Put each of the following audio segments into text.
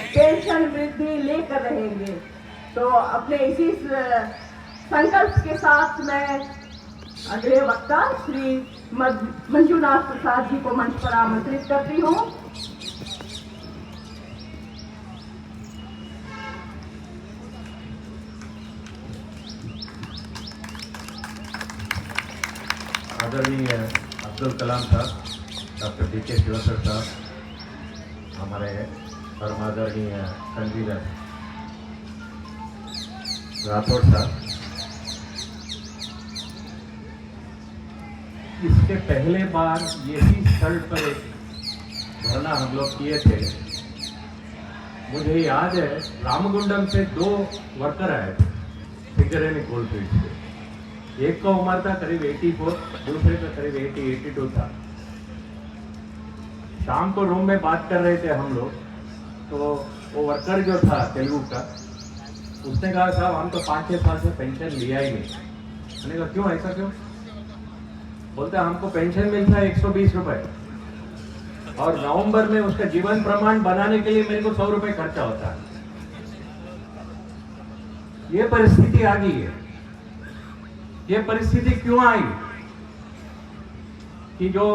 Pension वृद्धि लेकर रहेंगे। तो अपने इसी संकल्प के साथ मैं अगले वक्ता श्री मंजुनाथ प्रसाद जी को मंच पर आमंत्रित करती हूँ। आदरणीय अब्दुल कलाम साहब, डॉक्टर डी.के. शिवसर साहब, हमारे परम आदरणीय कन्वीनर राठौड़ साहब, इसके पहले बार यही स्थल पर एक धरना हम लोग किए थे। मुझे याद है रामगुंडम से 2 वर्कर आए थे सिंगरेनी कोलफील्ड से। एक का उम्र था करीब 84, दूसरे का करीब 82 था। शाम को रूम में बात कर रहे थे हम लोग, तो वो वर्कर जो था तेलुगु का, उसने कहा साहब हम तो 5-6 साल से पेंशन लिया ही नहीं। मैंने कहा क्यों, ऐसा क्यों? बोलता हमको पेंशन मिलता है 120 रुपए, और नवंबर में उसका जीवन प्रमाण बनाने के लिए मेरे को 100 रुपए खर्चा होता है। ये परिस्थिति आ गई है। ये परिस्थिति क्यों आई कि जो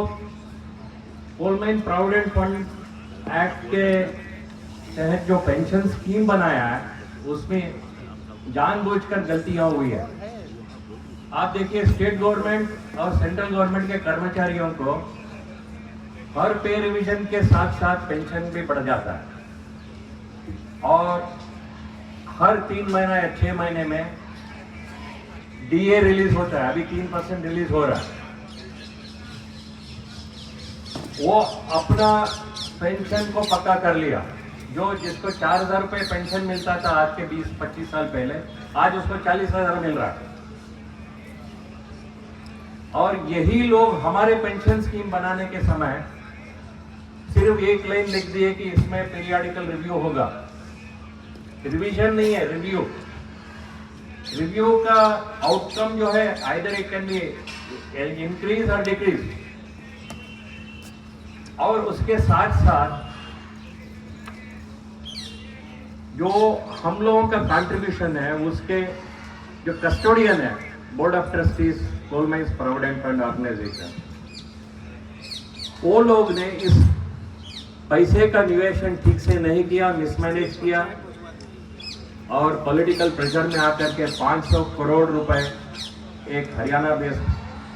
coal mine provident fund act के तहत जो पेंशन स्कीम बनाया है, उसमें जानबूझकर गलतियां हुई है। आप देखिए स्टेट गवर्नमेंट और सेंट्रल गवर्नमेंट के कर्मचारियों को हर पे रिवीजन के साथ साथ पेंशन भी बढ़ जाता है, और हर 3 महीना या 6 महीने में डीए रिलीज होता है। अभी 3% रिलीज हो रहा है। वो अपना पेंशन को पक्का कर लिया। जो जिसको 4,000 रुपए पेंशन मिलता था आज के 20-25 साल पहले, आज उसको 40,000 मिल रहा है। और यही लोग हमारे पेंशन स्कीम बनाने के समय सिर्फ एक लाइन लिख दिए कि इसमें पीरियडिकल रिव्यू होगा। रिवीजन नहीं है, रिव्यू। रिव्यू का आउटकम जो है either it can be increase और डिक्रीज। और उसके साथ साथ जो हम लोगों का कंट्रीब्यूशन है, उसके जो कस्टोडियन है, board of trustees coal mines provident fund organisation, वो लोग ने इस पैसे का निवेशन ठीक से नहीं किया, मिसमैनेज किया, और पॉलिटिकल प्रेशर में आकर के 500 करोड़ रुपए एक Haryana based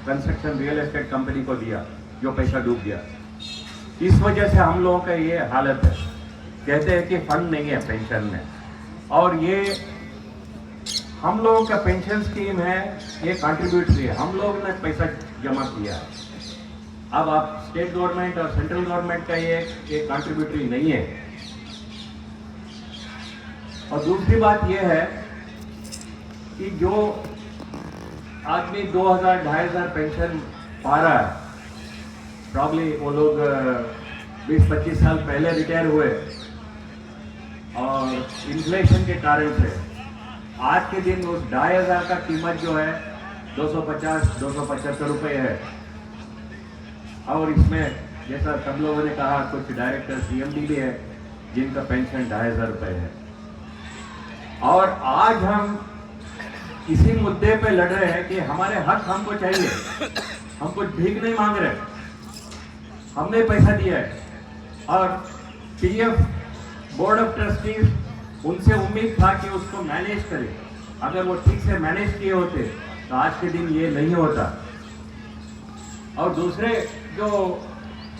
construction real estate company को दिया, जो पैसा डूब गया। इस वजह से हम लोगों का ये हालत है। कहते हैं कि फंड नहीं है पेंशन में, और ये हम लोगों का पेंशन स्कीम है, ये कंट्रीब्यूटरी है, हम लोग ने पैसा जमा किया है। अब आप स्टेट गवर्नमेंट और सेंट्रल गवर्नमेंट का ये कंट्रीब्यूटरी नहीं है। और दूसरी बात यह है कि जो आदमी 2,000-2,500 पेंशन पा रहा है, प्रॉब्ली वो लोग 20-25 साल पहले रिटायर हुए, और इन्फ्लेशन के कारण से आज के दिन उस 2,500 का कीमत जो है 250-275 रुपए है। और इसमें जैसा सब लोगों ने कहा, कुछ डायरेक्टर सीएमडी भी है जिनका पेंशन 2,500 रुपए है। और आज हम इसी मुद्दे पे लड़ रहे हैं कि हमारे हक हमको चाहिए, हम कुछ भीख नहीं मांग रहे, हमने पैसा दिया है। और पीएफ बोर्ड ऑफ ट्रस्टीज उनसे उम्मीद था कि उसको मैनेज करे। अगर वो ठीक से मैनेज किए होते तो आज के दिन ये नहीं होता। और दूसरे जो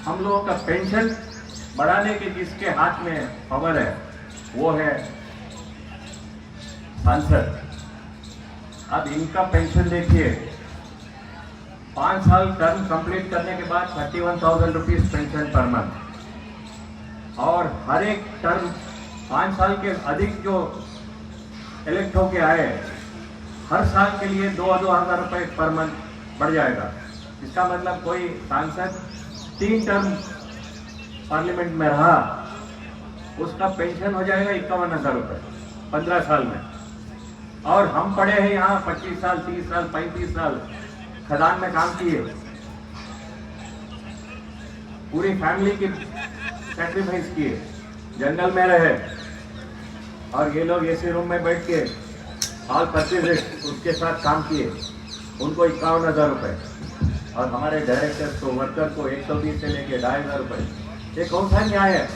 हम लोगों का पेंशन बढ़ाने के जिसके हाथ में पावर है, वो है सांसद। अब इनका पेंशन देखिए, 5 साल टर्म कंप्लीट करने के बाद 31,000 रुपीज पेंशन पर मंथ, और हर एक टर्म 5 साल के अधिक जो इलेक्ट होके आए, हर साल के लिए 2,000 रुपए पर मंथ बढ़ जाएगा। इसका मतलब कोई सांसद 3 टर्म पार्लियामेंट में रहा, उसका पेंशन हो जाएगा 51,000 रुपए 15 साल में। और हम पढ़े हैं यहाँ 25 साल, 30 साल, 35 साल खदान में काम किए, पूरी फैमिली की सैक्रिफाइस किए, जंगल में रहे, और ये लोग एसी रूम में बैठ के ऑल परचेज उसके साथ काम किए, उनको 51,000 रुपये, और हमारे डायरेक्टर को, वर्कर को 120 से लेके 2,500 रुपये। ये कौन सा न्याय है?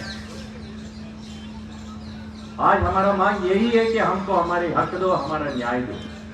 आज हमारा मांग यही है कि हमको हमारे हक दो, हमारा न्याय दो।